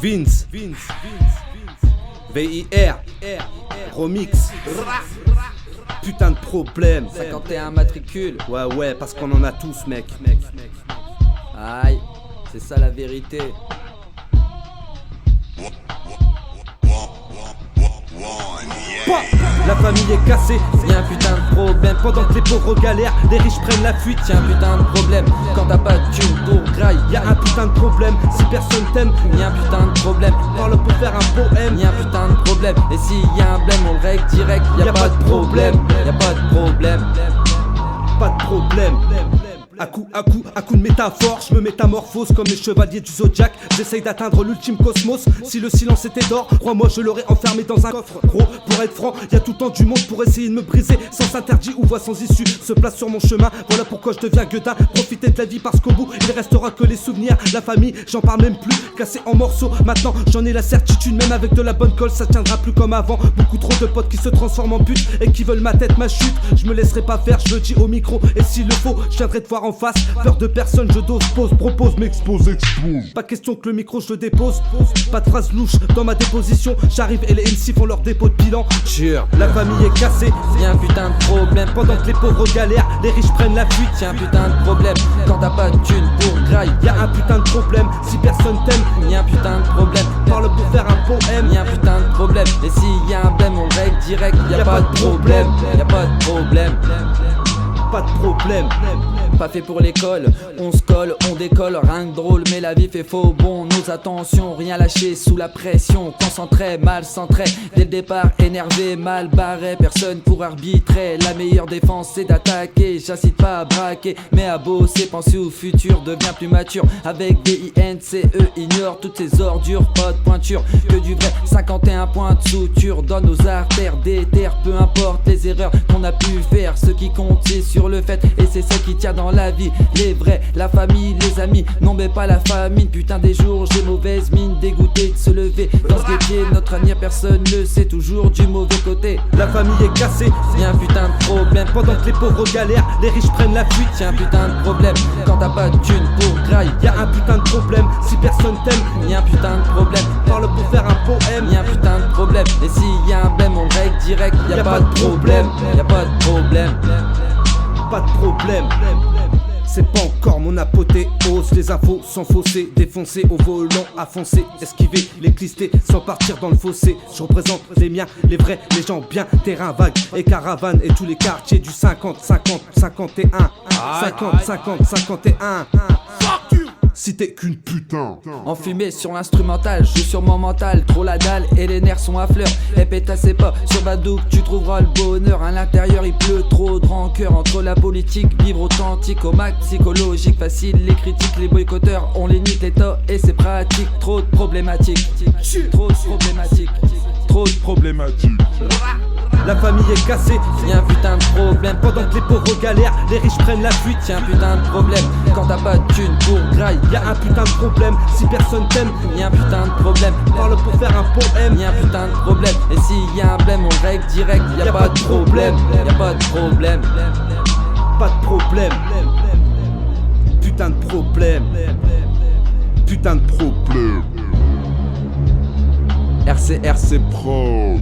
Vince, VIR, Remix. Putain de problème. 51 matricule. Ouais, parce qu'on en a tous, mec. Aïe, c'est ça la vérité. La famille est cassée, Y'a un putain de problème. pendant que les pauvres galèrent, les riches prennent la fuite. Y'a un putain de problème. Quand t'as pas de thune pour graille. Y'a un putain de problème, si personne t'aime. Y'a un putain de problème. Parle pour faire un poème. Y'a un putain de problème. Et s'il y a un blême, on le règle direct. Y'a pas de problème. Y'a pas de problème. Pas de problème. À coup de métaphore, je me métamorphose comme les chevaliers du Zodiac. J'essaye d'atteindre l'ultime cosmos. Si le silence était d'or, crois-moi, je l'aurais enfermé dans un coffre. Gros, pour être franc, y a tout le temps du monde pour essayer de me briser. Sens interdit ou voie sans issue se place sur mon chemin. Voilà pourquoi je deviens gueudin. Profiter de la vie parce qu'au bout, il restera que les souvenirs. La famille, j'en parle même plus. Cassé en morceaux, maintenant j'en ai la certitude. Même avec de la bonne colle, ça tiendra plus comme avant. Beaucoup trop de potes qui se transforment en pute et qui veulent ma tête, ma chute. Je me laisserai pas faire, je le dis au micro. Et s'il le faut, je viendrai te voir en face. Peur de personne, je dose, pose, propose, m'expose, explose. Pas question que le micro je le dépose. Pas de phrase louche dans ma déposition. J'arrive et les MC font leur dépôt de bilan. Jure, la famille est cassée. Y'a un putain de problème. Pendant que les pauvres galèrent, les riches prennent la fuite. Y'a un putain de problème. Quand t'as pas de thune pour graille. Y'a un putain de problème, si personne t'aime. Y'a un putain de problème. Parle pour faire un poème. Y'a un putain de problème. Et s'il y a un blême, on le règle direct. Y'a pas de problème. Y'a pas de problème. Pas de problème. Pas fait pour l'école, on se colle, on décolle, rien de drôle, mais la vie fait faux bon. Nos attentions, rien lâché sous la pression, concentré, mal centré. Dès le départ, énervé, mal barré, personne pour arbitrer. La meilleure défense c'est d'attaquer, j'incite pas à braquer, mais à bosser, penser au futur, devient plus mature. Avec DINCE, ignore toutes ces ordures, pas de pointure, que du vrai. 51 points de suture dans nos artères, déterre, peu importe les erreurs qu'on a pu faire. Ce qui compte c'est sur le fait, et c'est ça qui tient dans la vie, les vrais, la famille, les amis, non mais pas la famine. Putain des jours, j'ai mauvaise mine, dégoûté de se lever. Dans ce guépier, notre avenir personne ne sait, toujours du mauvais côté. La famille est cassée, Y'a un putain de problème. pendant que les pauvres galèrent, les riches prennent la fuite. Y'a un putain de problème. Quand t'as pas de thune pour graille. Y'a un putain de problème, si personne t'aime. Y'a un putain de problème. Parle pour faire un poème. Y'a un putain de problème. Et s'il y a un blême, on le règle direct. Y'a pas de problème. Y'a pas de problème. Pas de problème. C'est pas encore mon apothéose, les infos sans fausser, défoncer au volant à foncer, esquiver les clistés sans partir dans le fossé. Je représente les miens, les vrais, les gens bien, terrain vague et caravane et tous les quartiers du 50, 50, 51, 50, 50, 51. Si t'es qu'une putain. Enfumé sur l'instrumental, joue sur mon mental. Trop la dalle et les nerfs sont à fleur. Et pétassez pas sur Badouk, tu trouveras le bonheur. À l'intérieur il pleut trop de rancœur. Entre la politique, vivre authentique au max, psychologique facile. Les critiques, les boycotteurs, on les nique l'état et c'est pratique. Trop de problématiques. Trop de problématiques. Trop de problématiques. La famille est cassée, Y'a un putain de problème. pendant que les pauvres galèrent, les riches prennent la fuite. Y'a un putain de problème. Quand t'as pas de thune pour graille. Y'a un putain de problème, si personne t'aime. Y'a un putain de problème. Parle pour faire un poème. Y'a un putain de problème. Et s'il y a un blême, on le règle direct. Y'a pas de problème. Y'a pas de problème. Pas de problème. Putain de problème. Putain de problème. RCRC Pro.